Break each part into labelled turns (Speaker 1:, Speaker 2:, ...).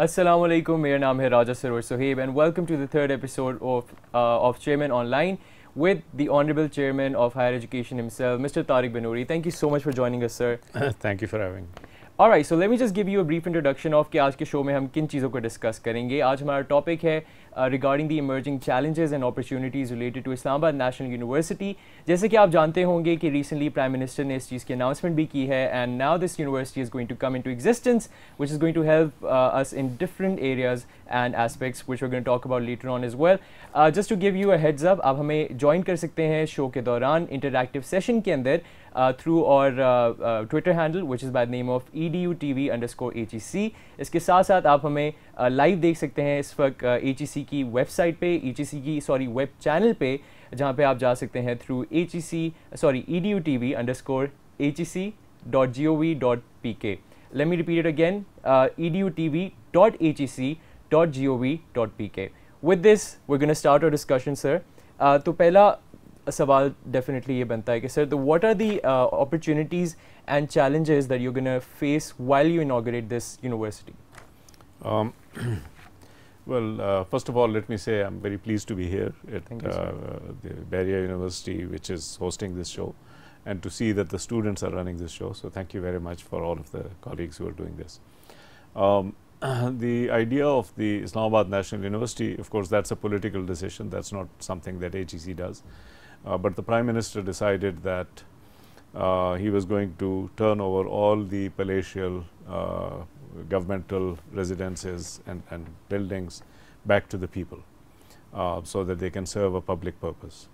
Speaker 1: Assalamu alaikum, मेरा नाम है राजा Saroj Sohaib and welcome to the third episode of Chairman Online with the Honorable Chairman of Higher Education himself, Mr. Tariq Benouri. Thank you so much for joining us, sir.
Speaker 2: Thank you for having me.
Speaker 1: Alright, so let me just give you a brief introduction of कि आज के show में हम किन चीज़ों को discuss करेंगे. आज हमारा टॉपिक है regarding the emerging challenges and opportunities related to Islamabad National University. जैसे कि आप जानते होंगे कि recently Prime Minister ने इस चीज़ की announcement भी की है and now this university is going to come into existence which is going to help us in different areas and aspects which we're going to talk about later on as well. Just to give you a heads up, आप हमें join कर सकते हैं show के दौरान interactive session के अंदर through our Twitter handle which is by the name of EDUTV_HEC. इसके साथ साथ आप हमें लाइव देख सकते हैं इस वक्त HEC की वेबसाइट पे, HEC की वेब चैनल पे, जहाँ पे आप जा सकते हैं through edutv_hec.gov.pk. Let me repeat it again, edutv.hec.gov.pk. With this, we're going to start our discussion, sir. तो पहला सवाल डेफिनेटली ये बनता है कि sir, what are the opportunities and challenges that you're going to face while you inaugurate this university?
Speaker 2: Well, first of all, let me say I'm very pleased to be here at
Speaker 1: Thank you, sir.
Speaker 2: the Bahria University, which is hosting this show, and to see that the students are running this show. So thank you very much for all of the colleagues who are doing this. The idea of the Islamabad National University, of course, that's a political decision. That's not something that HEC does. But the Prime Minister decided that he was going to turn over all the palatial governmental residences and buildings back to the people so that they can serve a public purpose.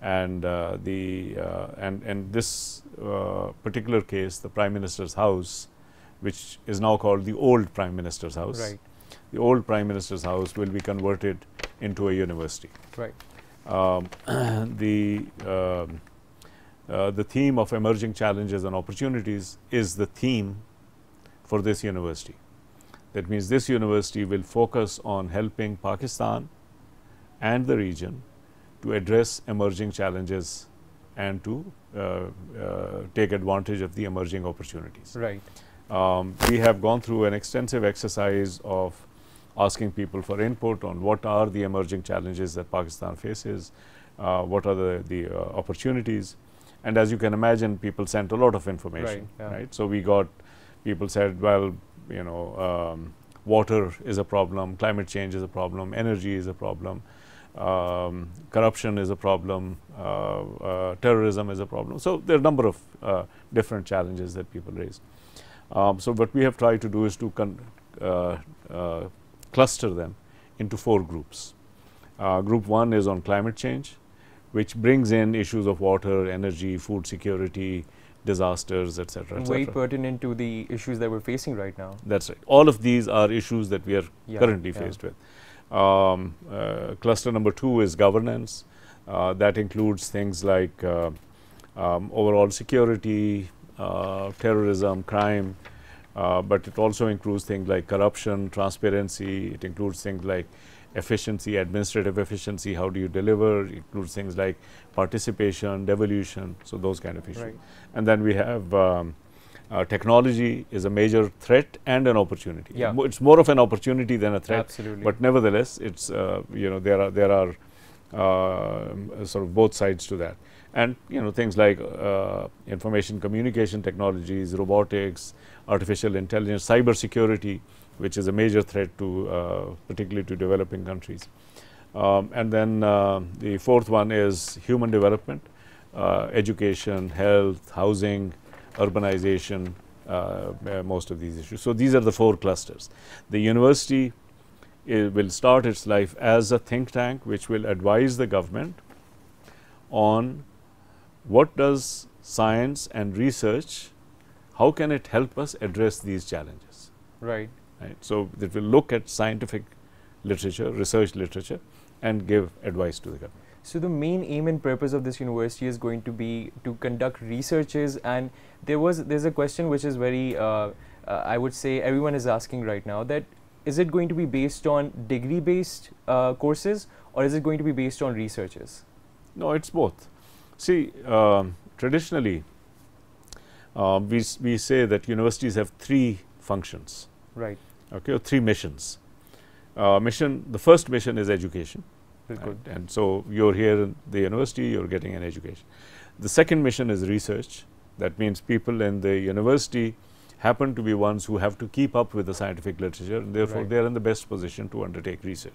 Speaker 2: And in this particular case, the Prime Minister's house, which is now called the old Prime Minister's house,
Speaker 1: Right.
Speaker 2: the old Prime Minister's house will be converted into a university.
Speaker 1: Right.
Speaker 2: The theme of emerging challenges and opportunities is the theme for this university. That means this university will focus on helping Pakistan and the region to address emerging challenges and to take advantage of the emerging opportunities.
Speaker 1: Right.
Speaker 2: We have gone through an extensive exercise of asking people for input on what are the emerging challenges that Pakistan faces, what are the opportunities, and as you can imagine, people sent a lot of information.
Speaker 1: Right, yeah.
Speaker 2: Right? So we got, people said, well, you know, water is a problem, climate change is a problem, energy is a problem, corruption is a problem, terrorism is a problem. So there are a number of different challenges that people raise. So what we have tried to do is to cluster them into 4 groups. Group 1 is on climate change, which brings in issues of water, energy, food security, disasters, etc.
Speaker 1: Very pertinent to the issues that we're facing right now.
Speaker 2: That's right. All of these are issues that we are currently faced with. Cluster number 2 is governance. That includes things like overall security, terrorism, crime, but it also includes things like corruption, transparency. It includes things like efficiency, administrative efficiency, how do you deliver. It includes things like participation, devolution, so those kind of issues.
Speaker 1: Right.
Speaker 2: And then we have technology is a major threat and an opportunity.
Speaker 1: Yeah.
Speaker 2: It's more of an opportunity than a threat.
Speaker 1: Absolutely.
Speaker 2: But nevertheless, it's you know, there are sort of both sides to that. And you know, things like information communication technologies, robotics, artificial intelligence, cyber security, which is a major threat to particularly to developing countries. And then the 4th one is human development, education, health, housing, urbanization, most of these issues. So these are the 4 clusters. The university will start its life as a think tank which will advise the government on what does science and research, how can it help us address these challenges.
Speaker 1: Right.
Speaker 2: Right. So it will look at scientific literature, research literature, and give advice to the government.
Speaker 1: So the main aim and purpose of this university is going to be to conduct researches, and there's a question which is very I would say everyone is asking right now, that is it going to be based on degree based courses, or is it going to be based on researches?
Speaker 2: No, it's both. See, traditionally we say that universities have 3 functions.
Speaker 1: Right.
Speaker 2: okay, or 3 missions. The first mission is education, right? And so you're here in the university, you're getting an education. The second mission is research. That means people in the university happen to be ones who have to keep up with the scientific literature, and therefore they are in the best position to undertake research.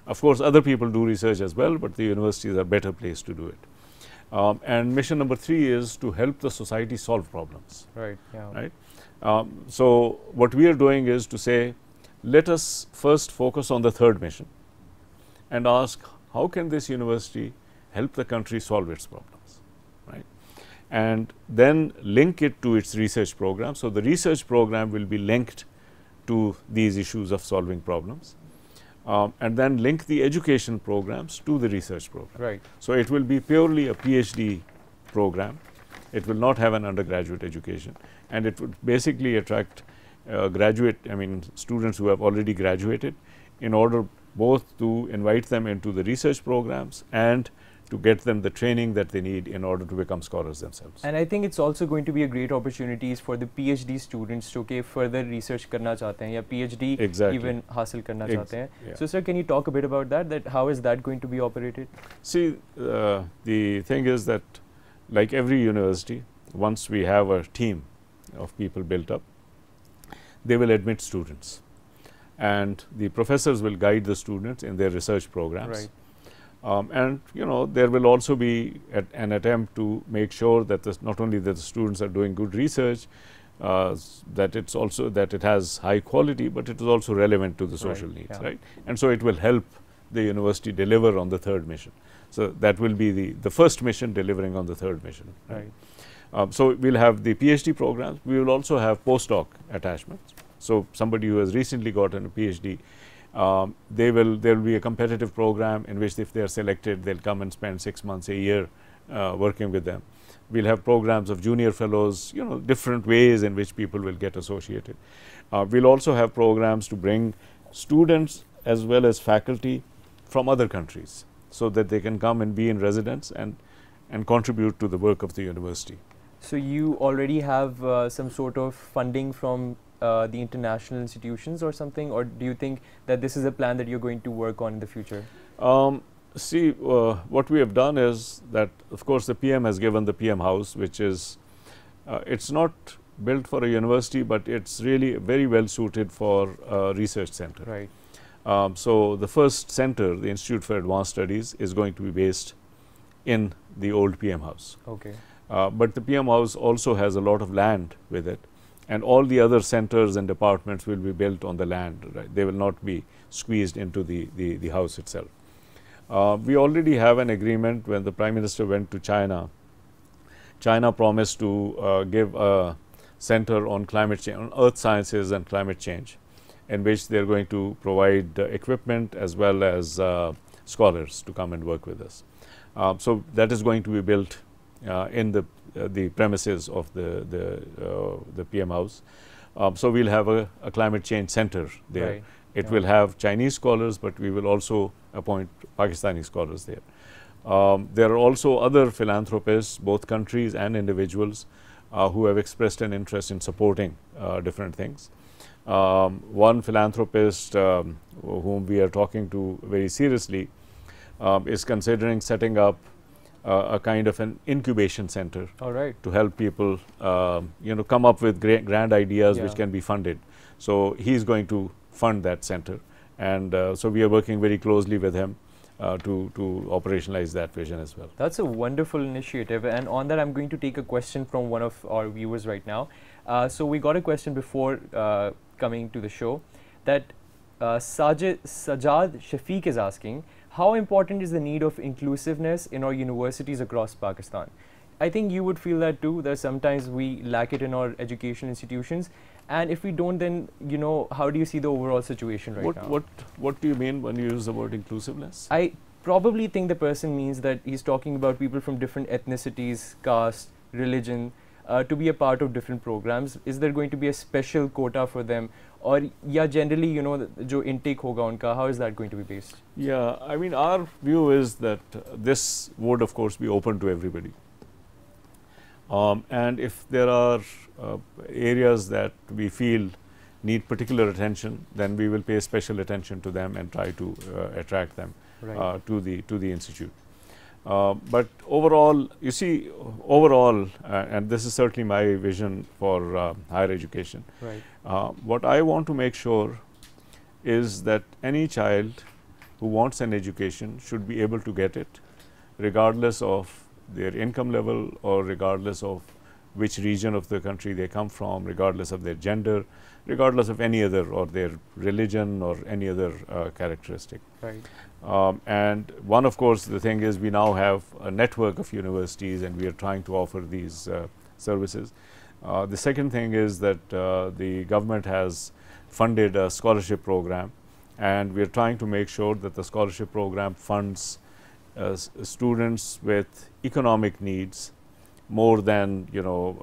Speaker 2: Of course, other people do research as well, but the universities are better placed to do it. And mission number 3 is to help the society solve problems.
Speaker 1: Right. Yeah.
Speaker 2: Right. So what we are doing is to say, let us first focus on the third mission and ask, how can this university help the country solve its problems, right? And then link it to its research program. So the research program will be linked to these issues of solving problems, and then link the education programs to the research program.
Speaker 1: Right.
Speaker 2: So it will be purely a PhD program. It will not have an undergraduate education, and it would basically attract students who have already graduated, in order both to invite them into the research programs and to get them the training that they need in order to become scholars themselves.
Speaker 1: And I think it's also going to be a great opportunities for the PhD students to further research करना चाहते हैं या PhD even हासिल करना चाहते हैं. So sir, can you talk a bit about that? That how is that going to be operated?
Speaker 2: See, the thing is that, like every university, once we have a team of people built up, they will admit students, and the professors will guide the students in their research programs.
Speaker 1: Right.
Speaker 2: And there will also be an attempt to make sure that not only that the students are doing good research, that it has high quality, but it is also relevant to the social needs, right? And so it will help the university deliver on the third mission. So that will be the first mission delivering on the third mission.
Speaker 1: Right.
Speaker 2: So we'll have the PhD programs. We will also have postdoc attachments. So somebody who has recently gotten a PhD, there will be a competitive program in which, if they are selected, they'll come and spend 6 months, a year working with them. We'll have programs of junior fellows, different ways in which people will get associated. We'll also have programs to bring students as well as faculty from other countries, so that they can come and be in residence and contribute to the work of the university.
Speaker 1: So you already have some sort of funding from the international institutions or something, or do you think that this is a plan that you're going to work on in the future?
Speaker 2: See, what we have done is that, of course, the PM has given the PM House, which is, it's not built for a university, but it's really very well suited for a research center.
Speaker 1: Right.
Speaker 2: So the first center, the Institute for Advanced Studies, is going to be based in the old PM House.
Speaker 1: Okay.
Speaker 2: But the PM House also has a lot of land with it, and all the other centers and departments will be built on the land. Right? They will not be squeezed into the house itself. We already have an agreement. When the Prime Minister went to China, China promised to give a center on climate change, on earth sciences and climate change, in which they are going to provide equipment as well as scholars to come and work with us. So that is going to be built in the premises of the PM House. So we'll have a climate change center there.
Speaker 1: Right.
Speaker 2: It will have Chinese scholars, but we will also appoint Pakistani scholars there. There are also other philanthropists, both countries and individuals, who have expressed an interest in supporting different things. One philanthropist whom we are talking to very seriously is considering setting up a kind of an incubation center.
Speaker 1: All right.
Speaker 2: To help people come up with grand ideas which can be funded. So he's going to fund that center, and so we are working very closely with him to operationalize that vision as well.
Speaker 1: That's a wonderful initiative, and on that I'm going to take a question from one of our viewers right now. So we got a question before coming to the show, that Sajid Shafiq is asking, how important is the need of inclusiveness in our universities across Pakistan? I think you would feel that too, that sometimes we lack it in our education institutions, and if we don't, then how do you see the overall situation right now?
Speaker 2: What do you mean when you use the word inclusiveness?
Speaker 1: I probably think the person means that he's talking about people from different ethnicities, caste, religion, to be a part of different programs. Is there going to be a special quota for them, or generally jo intake hoga unka, how is that going to be based?
Speaker 2: Yeah, I mean, our view is that this would of course be open to everybody, and if there are areas that we feel need particular attention, then we will pay special attention to them and try to attract them to the institute. But overall, you see, overall, and this is certainly my vision for higher education, what I want to make sure is that any child who wants an education should be able to get it, regardless of their income level or regardless of which region of the country they come from, regardless of their gender, regardless of any other, or their religion or any other characteristic. And one, of course, the thing is we now have a network of universities and we are trying to offer these services. The second thing is that the government has funded a scholarship program, and we are trying to make sure that the scholarship program funds students with economic needs more than, you know,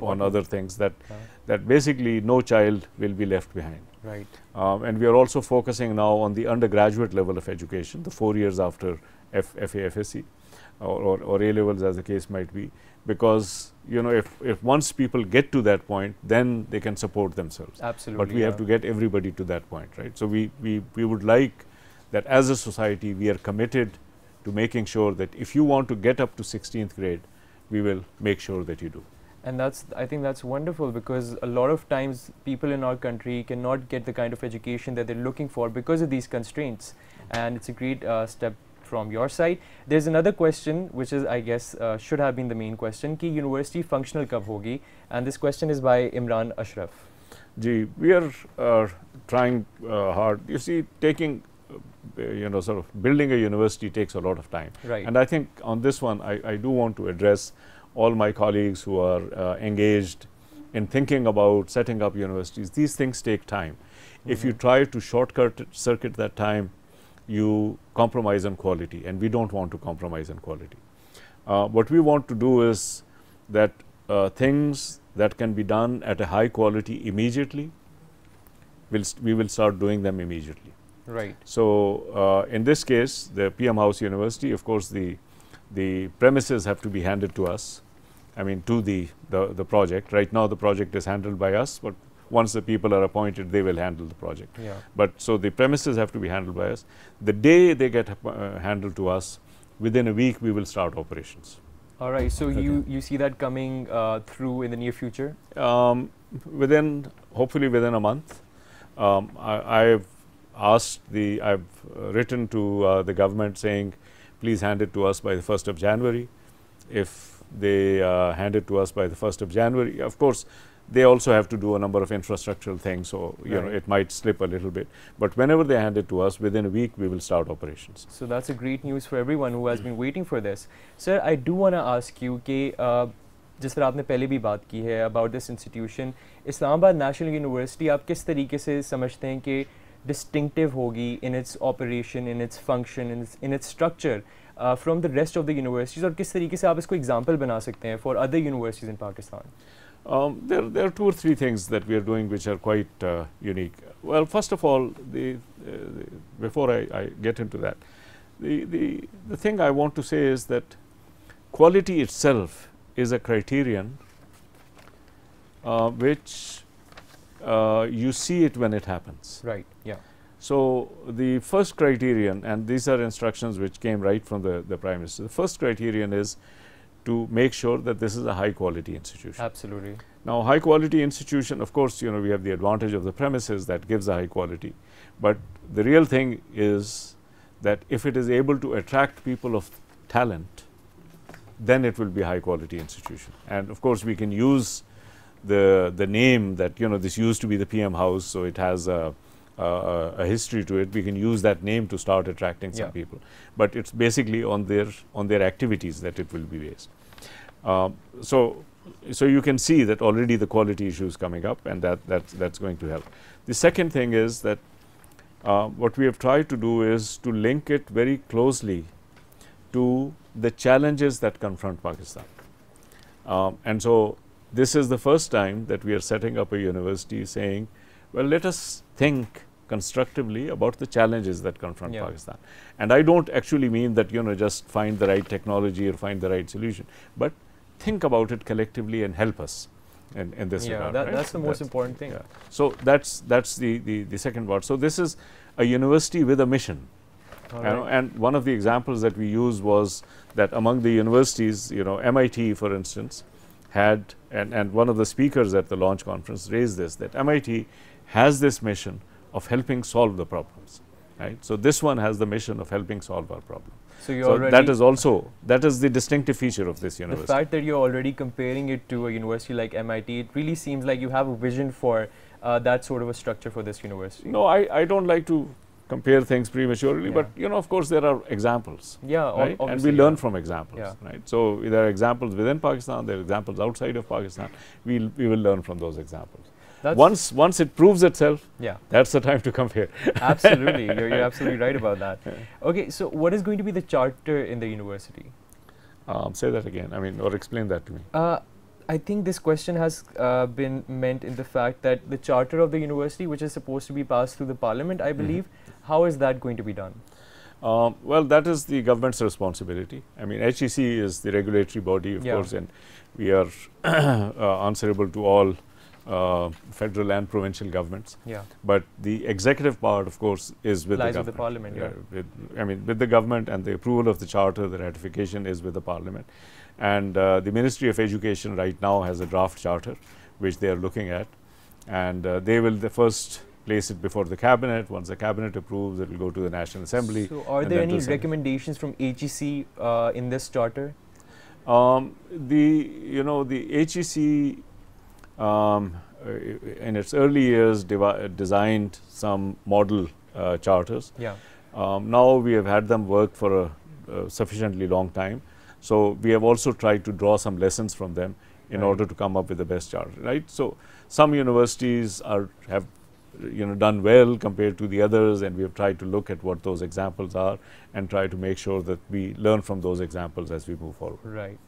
Speaker 2: on other things, that that basically no child will be left behind. And we are also focusing now on the undergraduate level of education, the 4 years after FA, FSC or A levels, as the case might be, because, you know, if once people get to that point, then they can support themselves. But we have to get everybody to that point, right? So we would like that as a society we are committed to making sure that if you want to get up to 16th grade, we will make sure that you do.
Speaker 1: And I think that's wonderful, because a lot of times people in our country cannot get the kind of education that they're looking for because of these constraints, and it's a great step from your side. There's another question which is, I guess, should have been the main question, ki university functional kab hogi, and this question is by Imran Ashraf.
Speaker 2: Gee, we are trying hard. You see, taking you know, sort of building a university takes a lot of time. And I think on this one, I do want to address all my colleagues who are engaged in thinking about setting up universities. These things take time. If you try to circuit that time, you compromise on quality, and we don't want to compromise on quality. What we want to do is that things that can be done at a high quality immediately, we will start doing them immediately. So in this case, the PM House University, of course, the premises have to be handed to us, I mean to the project. Right now the project is handled by us, but once the people are appointed, they will handle the project. But so the premises have to be handled by us. The day they get handled to us, within a week we will start operations.
Speaker 1: All right, so you see that coming through in the near future?
Speaker 2: Hopefully within a month. I've written to the government saying, please hand it to us by the 1st of January. If they hand it to us by the 1st of January, of course, they also have to do a number of infrastructural things, so you know, it might slip a little bit. But whenever they hand it to us, within a week, we will start operations.
Speaker 1: So that's a great news for everyone who has been waiting for this. Sir, I do want to ask you कि जिस तरह आपने पहले भी बात की है about this institution, Islamabad National University, आप किस तरीके से समझते हैं कि distinctive होगी in its operation, in its function, in its structure from the rest of the universities, और किस तरीके से आप इसको example बना सकते हैं for other universities in Pakistan?
Speaker 2: There are 2 or 3 things that we are doing which are quite unique. Well, first of all, before I get into that, the thing I want to say is that quality itself is a criterion which you see it when it happens. So the first criterion, and these are instructions which came right from the Prime Minister, the first criterion is to make sure that this is a high quality institution.
Speaker 1: Absolutely.
Speaker 2: Now, high quality institution, of course, you know, we have the advantage of the premises that gives a high quality, but the real thing is that if it is able to attract people of talent, then it will be a high quality institution. And of course, we can use the name that, you know, this used to be the PM House, so it has a history to it. We can use that name to start attracting some people, but it's basically on their activities that it will be based. So you can see that already the quality issue is coming up, and that's going to help. The second thing is that what we have tried to do is to link it very closely to the challenges that confront Pakistan. And so this is the first time that we are setting up a university saying, well, let us think constructively about the challenges that confront Pakistan. And I don't actually mean that, you know, just find the right technology or find the right solution, but think about it collectively and help us. in this regard. Right?
Speaker 1: That's the most important thing.
Speaker 2: Yeah. So that's the second part. So this is a university with a mission. And one of the examples that we used was that among the universities, MIT, for instance, had, and one of the speakers at the launch conference raised this, that MIT has this mission of helping solve the problems, right? So this one has the mission of helping solve our problem.
Speaker 1: So
Speaker 2: that is the distinctive feature of this university.
Speaker 1: The fact that you're already comparing it to a university like MIT, it really seems like you have a vision for that sort of a structure for this university.
Speaker 2: No, I don't like to compare things prematurely, but of course there are examples, right? And we learn from examples, right? So there are examples within Pakistan, there are examples outside of Pakistan. We will learn from those examples. Once it proves itself, that's the time to compare.
Speaker 1: Absolutely, you're absolutely right about that. Okay, so what is going to be the charter in the university?
Speaker 2: Say that again. Or explain that to me.
Speaker 1: I think this question has been meant in the fact that the charter of the university, which is supposed to be passed through the parliament, I believe, how is that going to be done?
Speaker 2: Well, that is the government's responsibility. HEC is the regulatory body, of course, and we are answerable to all federal and provincial governments. But the executive part, of course, is with the government.
Speaker 1: With the parliament,
Speaker 2: with the government, and the approval of the charter, the ratification is with the parliament. And the Ministry of Education right now has a draft charter, which they are looking at, and they will first place it before the cabinet. Once the cabinet approves, it will go to the National Assembly.
Speaker 1: So are there any recommendations from HEC in this charter?
Speaker 2: The HEC in its early years designed some model charters. Now we have had them work for a sufficiently long time. So we have also tried to draw some lessons from them in order to come up with the best charter, right? So some universities have done well compared to the others, and we have tried to look at what those examples are and try to make sure that we learn from those examples as we move forward.
Speaker 1: Right.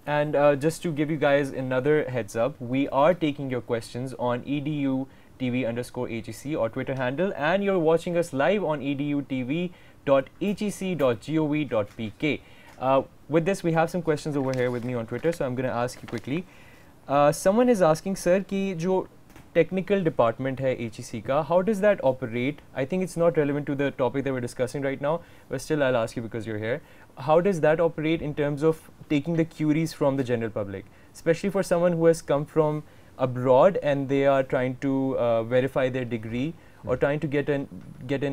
Speaker 1: And just to give you guys another heads up, we are taking your questions on edutv_HEC or Twitter handle, and you're watching us live on edutv.hec.gov.pk. With this, we have some questions over here with me on Twitter, so I'm going to ask you quickly. Someone is asking, sir, ki jo technical department hai HEC ka, how does that operate? I think it's not relevant to the topic that we're discussing right now, but still I'll ask you because you're here. How does that operate in terms of taking the queries from the general public, especially for someone who has come from abroad and they are trying to verify their degree or trying to get an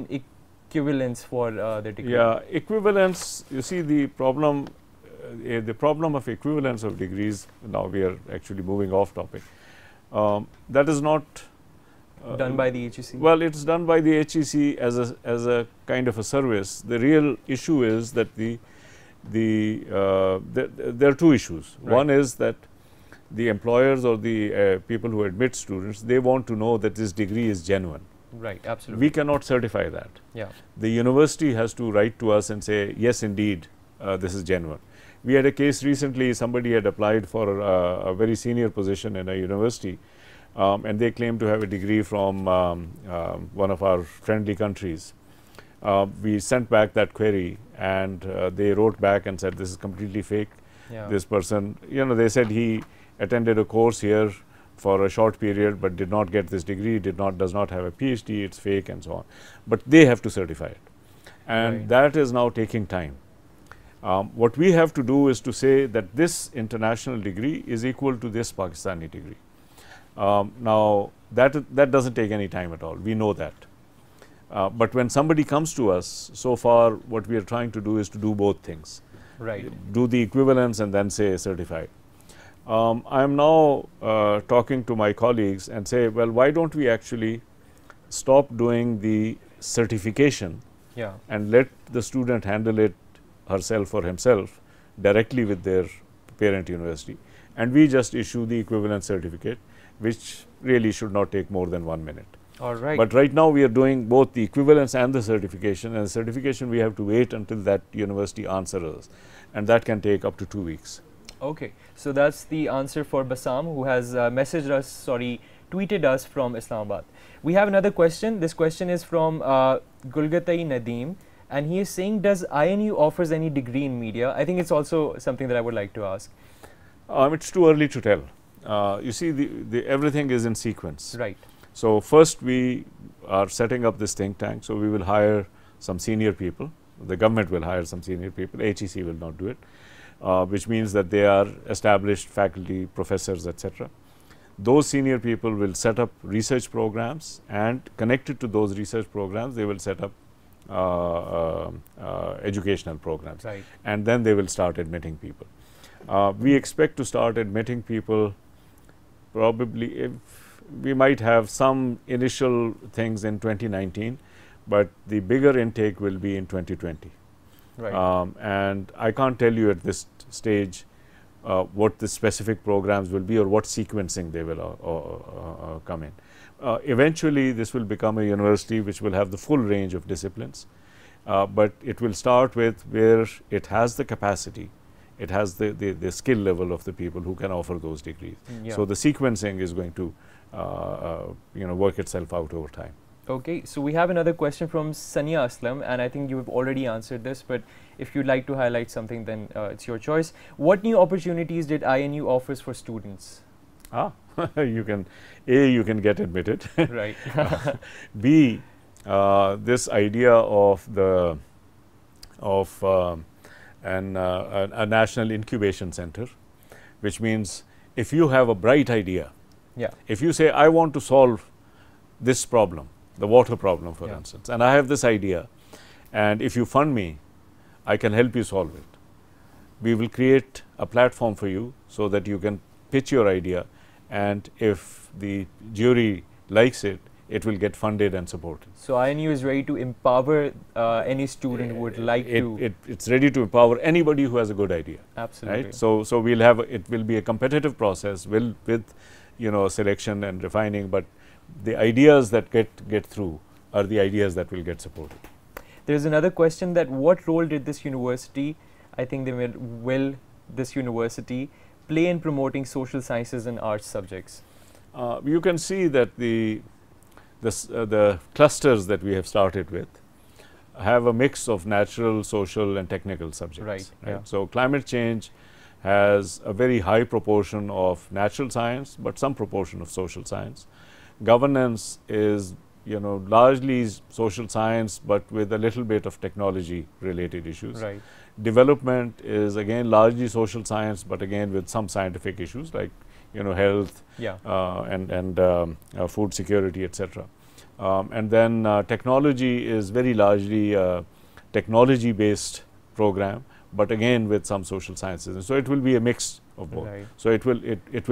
Speaker 1: equivalence for their degree?
Speaker 2: Yeah, equivalence, you see the problem of equivalence of degrees, now we are actually moving off topic, that is not
Speaker 1: done by the HEC?
Speaker 2: Well, it's done by the HEC as a kind of a service. The real issue is that there are two issues. One is that the employers or the people who admit students, they want to know that this degree is genuine.
Speaker 1: Right, absolutely.
Speaker 2: We cannot certify that. The university has to write to us and say, yes, indeed, this is genuine. We had a case recently, somebody had applied for a very senior position in a university, and they claimed to have a degree from one of our friendly countries. We sent back that query, and they wrote back and said, this is completely fake. This person, they said he attended a course here for a short period, but did not get this degree, does not have a PhD, it's fake, and so on. But they have to certify it, and that is now taking time. What we have to do is to say that this international degree is equal to this Pakistani degree. Now that doesn't take any time at all, we know that. But when somebody comes to us, so far what we are trying to do is to do both things. Do the equivalence and then say certified. I am now talking to my colleagues and say, well, why don't we actually stop doing the certification and let the student handle it herself or himself directly with their parent university, and we just issue the equivalent certificate, which really should not take more than 1 minute. But right now we are doing both the equivalence and the certification, and the certification we have to wait until that university answers us, and that can take up to 2 weeks.
Speaker 1: Okay, so that's the answer for Bassam, who has tweeted us from Islamabad. We have another question. This question is from Gulgatai Nadeem, and he is saying, does INU offers any degree in media? I think it's also something that I would like to ask.
Speaker 2: It's too early to tell. you see, everything is in sequence.
Speaker 1: Right.
Speaker 2: So first we are setting up this think tank. So we will hire some senior people. The government will hire some senior people. HEC will not do it, which means that they are established faculty, professors, etc. Those senior people will set up research programs, and connected to those research programs, they will set up educational programs.
Speaker 1: Right.
Speaker 2: And then they will start admitting people. We expect to start admitting people probably, if we might have some initial things in 2019, but the bigger intake will be in 2020.
Speaker 1: Right.
Speaker 2: And I can't tell you at this stage what the specific programs will be or what sequencing they will come in. Eventually, this will become a university which will have the full range of disciplines, but it will start with where it has the capacity, it has the skill level of the people who can offer those degrees.
Speaker 1: Yeah.
Speaker 2: So the sequencing is going to work itself out over time.
Speaker 1: Okay, so we have another question from Sania Aslam, and I think you have already answered this, but if you'd like to highlight something, then it's your choice. What new opportunities did INU offers for students?
Speaker 2: You can get admitted.
Speaker 1: Right.
Speaker 2: B, this idea of a national incubation center, which means if you have a bright idea,
Speaker 1: yeah,
Speaker 2: if you say, I want to solve this problem, the water problem, for instance, and I have this idea, and if you fund me, I can help you solve it. We will create a platform for you so that you can pitch your idea, and if the jury likes it, it will get funded and supported.
Speaker 1: So INU is ready to empower any student who would like to.
Speaker 2: It's ready to empower anybody who has a good idea.
Speaker 1: Absolutely.
Speaker 2: Right? So we'll have, it will be a competitive process with selection and refining, but the ideas that get through are the ideas that will get supported.
Speaker 1: There's another question, that what role did this university, I think they will this university play in promoting social sciences and arts subjects?
Speaker 2: You can see that the clusters that we have started with have a mix of natural, social and technical subjects.
Speaker 1: Right. Yeah.
Speaker 2: So climate change has a very high proportion of natural science, but some proportion of social science. Governance is largely social science, but with a little bit of technology related issues.
Speaker 1: Right.
Speaker 2: Development is again largely social science, but again with some scientific issues like health, and food security, etc. And then technology is very largely a technology based program, but again with some social sciences, and so it will be a mix of both.
Speaker 1: Right.
Speaker 2: So it will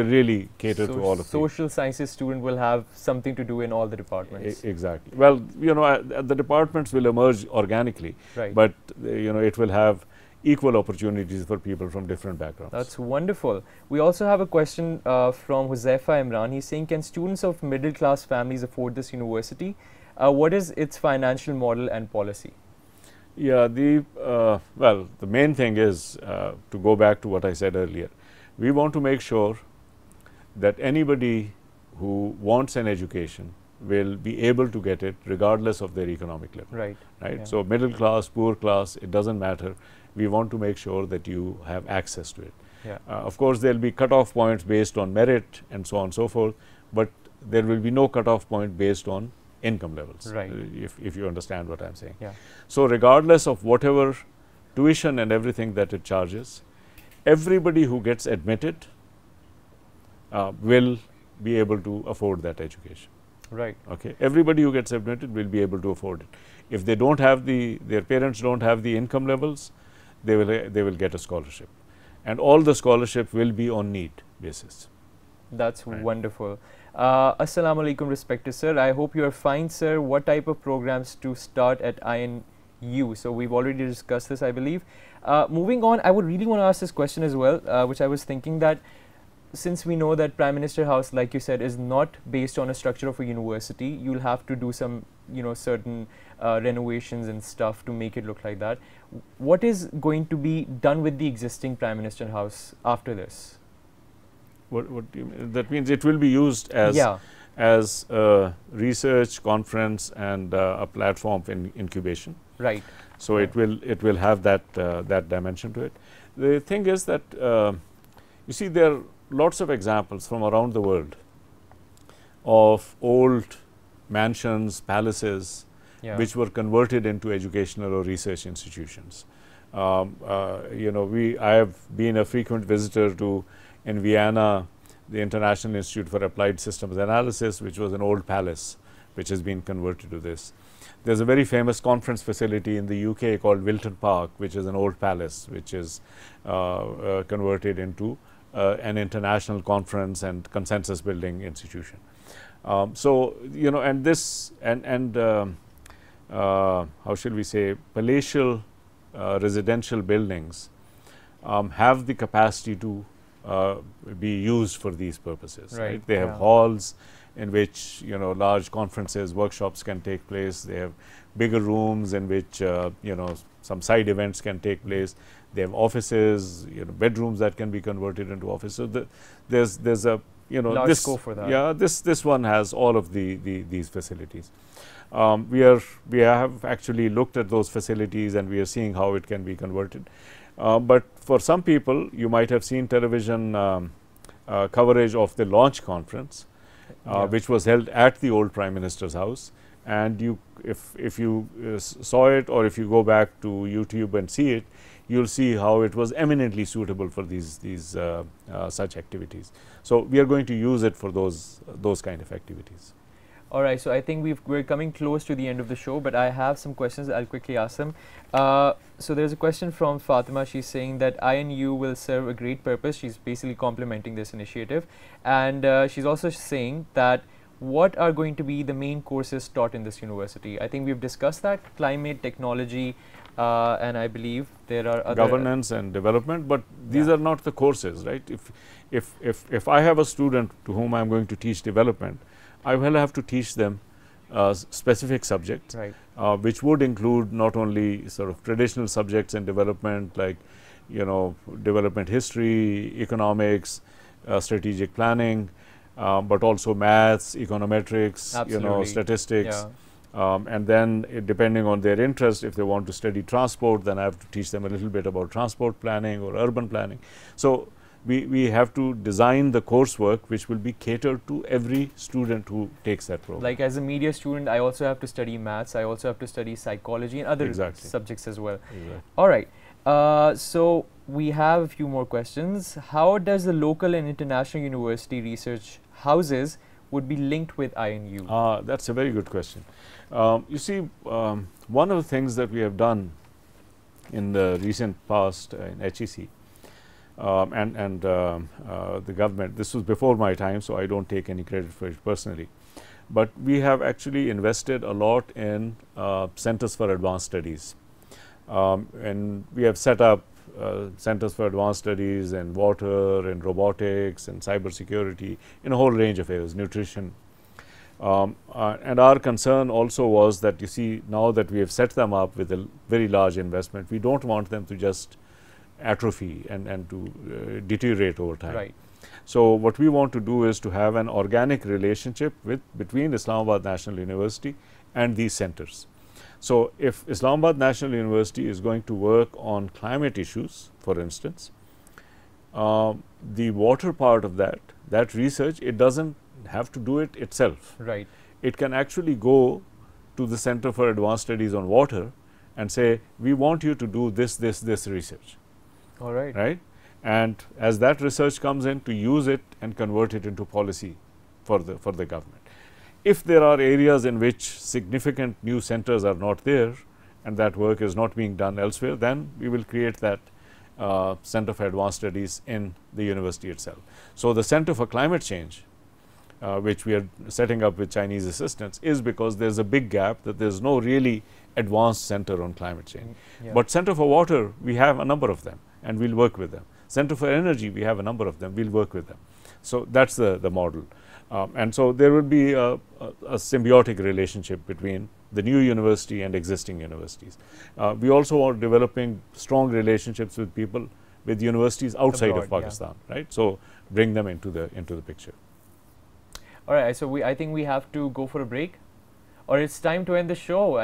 Speaker 2: really cater to all of
Speaker 1: social sciences student will have something to do in all the departments.
Speaker 2: Exactly. Well, the departments will emerge organically,
Speaker 1: right,
Speaker 2: but it will have equal opportunities for people from different backgrounds.
Speaker 1: That's wonderful. We also have a question from Huzaifa Imran. He's saying, can students of middle class families afford this university? What is its financial model and policy?
Speaker 2: Yeah, well, the main thing is to go back to what I said earlier. We want to make sure that anybody who wants an education will be able to get it regardless of their economic level.
Speaker 1: Right.
Speaker 2: Right.
Speaker 1: Yeah.
Speaker 2: So middle class, poor class, it doesn't matter. We want to make sure that you have access to it.
Speaker 1: Yeah.
Speaker 2: Of course, there will be cutoff points based on merit and so on and so forth, but there will be no cutoff point based on income levels.
Speaker 1: Right.
Speaker 2: If you understand what I'm saying.
Speaker 1: Yeah.
Speaker 2: So regardless of whatever tuition and everything that it charges, everybody who gets admitted will be able to afford that education.
Speaker 1: Right.
Speaker 2: Okay. Everybody who gets admitted will be able to afford it. If they don't have their parents don't have the income levels, they will get a scholarship, and all the scholarship will be on need basis.
Speaker 1: That's right. Wonderful. Assalamu alaikum, respected sir. I hope you are fine, sir. What type of programs to start at INU? So we've already discussed this, I believe. Moving on, I would really want to ask this question as well, which I was thinking that since we know that Prime Minister House, like you said, is not based on a structure of a university, you'll have to do some, certain renovations and stuff to make it look like that. What is going to be done with the existing Prime Minister House after this?
Speaker 2: What do you mean? That means it will be used as a research conference and a platform for incubation.
Speaker 1: Right.
Speaker 2: So it will have that dimension to it. The thing is that you see, there are lots of examples from around the world of old mansions, palaces, which were converted into educational or research institutions. I have been a frequent visitor to, in Vienna, the International Institute for Applied Systems Analysis, which was an old palace, which has been converted to this. There's a very famous conference facility in the UK called Wilton Park, which is an old palace, which is converted into an international conference and consensus building institution. So, and this, how shall we say, palatial residential buildings have the capacity to be used for these purposes. Right? They have halls in which large conferences, workshops can take place. They have bigger rooms in which some side events can take place. They have offices, bedrooms that can be converted into offices. So there's a
Speaker 1: large scope for that.
Speaker 2: Yeah, this one has all of these facilities. We have actually looked at those facilities and we are seeing how it can be converted. But for some people, you might have seen television coverage of the launch conference, which was held at the old Prime Minister's house. And if you saw it, or if you go back to YouTube and see it, you'll see how it was eminently suitable for these such activities. So we are going to use it for those kind of activities.
Speaker 1: All right, so I think we're coming close to the end of the show, but I have some questions. I'll quickly ask them. So there's a question from Fatima. She's saying that INU will serve a great purpose. She's basically complimenting this initiative. And she's also saying that what are going to be the main courses taught in this university? I think we've discussed that, climate, technology, and I believe there are other
Speaker 2: governance and development, but these are not the courses, right? If I have a student to whom I'm going to teach development, I will have to teach them specific subjects, which would include not only sort of traditional subjects in development, like development history, economics, strategic planning, but also maths, econometrics, statistics. And then depending on their interest, if they want to study transport, then I have to teach them a little bit about transport planning or urban planning. So we have to design the coursework which will be catered to every student who takes that program.
Speaker 1: Like as a media student, I also have to study maths, I also have to study psychology and other subjects as well. All right. So we have a few more questions. How does the local and international university research houses would be linked with INU?
Speaker 2: That's a very good question. You see, one of the things that we have done in the recent past in HEC and the government, this was before my time, so I don't take any credit for it personally, but we have actually invested a lot in centers for advanced studies. And we have set up centers for advanced studies in water, in robotics, and cybersecurity, in a whole range of areas, nutrition. And our concern also was that, you see, now that we have set them up with a very large investment, we don't want them to just atrophy and to deteriorate over time. So what we want to do is to have an organic relationship between Islamabad National University and these centers. So if Islamabad National University is going to work on climate issues, for instance, the water part of that research, it doesn't have to do it itself. It can actually go to the Center for Advanced Studies on Water and say, we want you to do this research. Right? And as that research comes in, to use it and convert it into policy for the government. If there are areas in which significant new centers are not there and that work is not being done elsewhere, then we will create that Center for Advanced Studies in the university itself. So the Center for Climate Change, which we are setting up with Chinese assistance, is because there's a big gap that there's no really advanced center on climate change. But Center for Water, we have a number of them and we'll work with them. Center for Energy, we have a number of them, we'll work with them. So that's the model. And so there will be a symbiotic relationship between the new university and existing universities. We also are developing strong relationships with universities outside of Pakistan, right? So bring them into the picture.
Speaker 1: All right, so I think we have to go for a break, or it's time to end the show.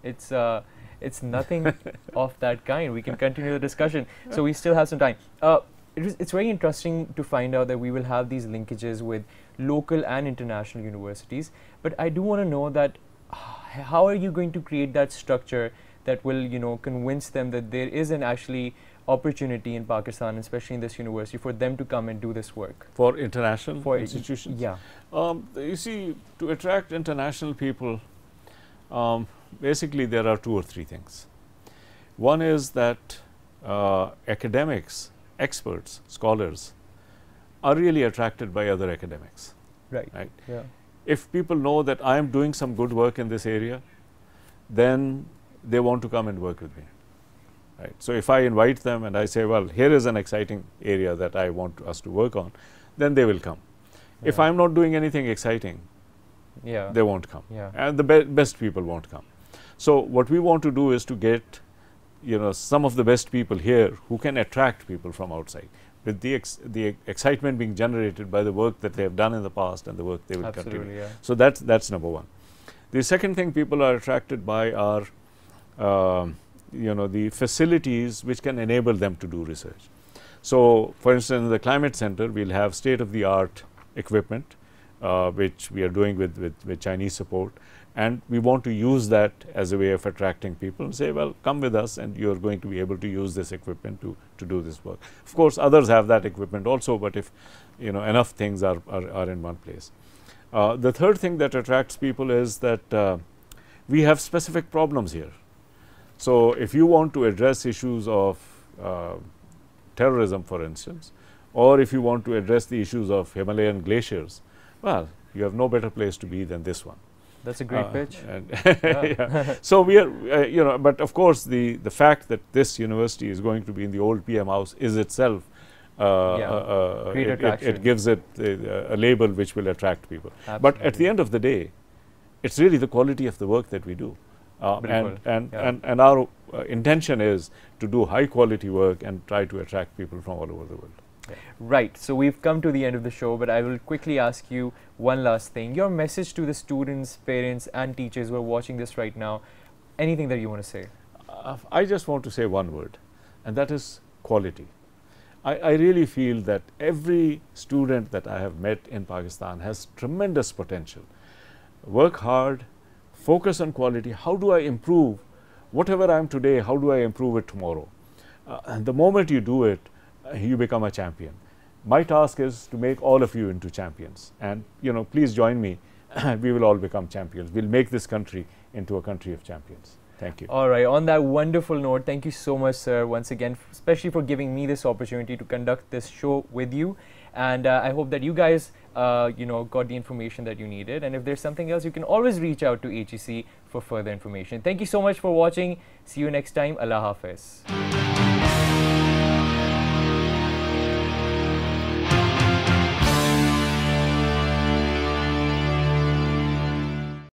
Speaker 1: It's nothing of that kind. We can continue the discussion. So we still have some time. it's very interesting to find out that we will have these linkages with local and international universities. But I do want to know that how are you going to create that structure that will, you know, convince them that there is an actually opportunity in Pakistan, especially in this university, for them to come and do this work?
Speaker 2: For international institutions?
Speaker 1: Yeah.
Speaker 2: You see, to attract international people, basically there are 2 or 3 things. One is that academics, experts, scholars are really attracted by other academics.
Speaker 1: Right.
Speaker 2: Right?
Speaker 1: Yeah.
Speaker 2: If people know that I am doing some good work in this area, then they want to come and work with me. Right. So, if I invite them and I say, well, here is an exciting area that I want us to work on, then they will come. Yeah. If I am not doing anything exciting, they won't come, and the best people won't come. So, what we want to do is to get, you know, some of the best people here who can attract people from outside, with the excitement being generated by the work that they have done in the past and the work they will continue.
Speaker 1: Yeah.
Speaker 2: So, that's number one. The second thing people are attracted by are you know, the facilities which can enable them to do research. So, for instance, in the Climate Center, we will have state-of-the-art equipment, which we are doing with Chinese support, and we want to use that as a way of attracting people and say, well, come with us and you are going to be able to use this equipment to do this work. Of course, others have that equipment also, but if, you know, enough things are in one place. The third thing that attracts people is that we have specific problems here. So, if you want to address issues of terrorism, for instance, or if you want to address the issues of Himalayan glaciers, well, you have no better place to be than this one.
Speaker 1: That's a great pitch.
Speaker 2: Yeah. So, we are, you know, but of course, the fact that this university is going to be in the old PM house is itself, it gives it a label which will attract people. Absolutely. But at the end of the day, it's really the quality of the work that we do. And our intention is to do high quality work and try to attract people from all over the world.
Speaker 1: Right. So, we've come to the end of the show, but I will quickly ask you one last thing. Your message to the students, parents and teachers who are watching this right now, anything that you want to say?
Speaker 2: I just want to say one word, and that is quality. I really feel that every student that I have met in Pakistan has tremendous potential. Work hard, focus on quality. How do I improve whatever I am today? How do I improve it tomorrow? And the moment you do it, you become a champion. My task is to make all of you into champions, and you know, please join me. We will all become champions. We'll make this country into a country of champions. Thank you.
Speaker 1: All right. On that wonderful note, thank you so much, sir, once again, especially for giving me this opportunity to conduct this show with you. And I hope that you guys, you know, got the information that you needed. And if there's something else, you can always reach out to HEC for further information. Thank you so much for watching. See you next time. Allah Hafiz.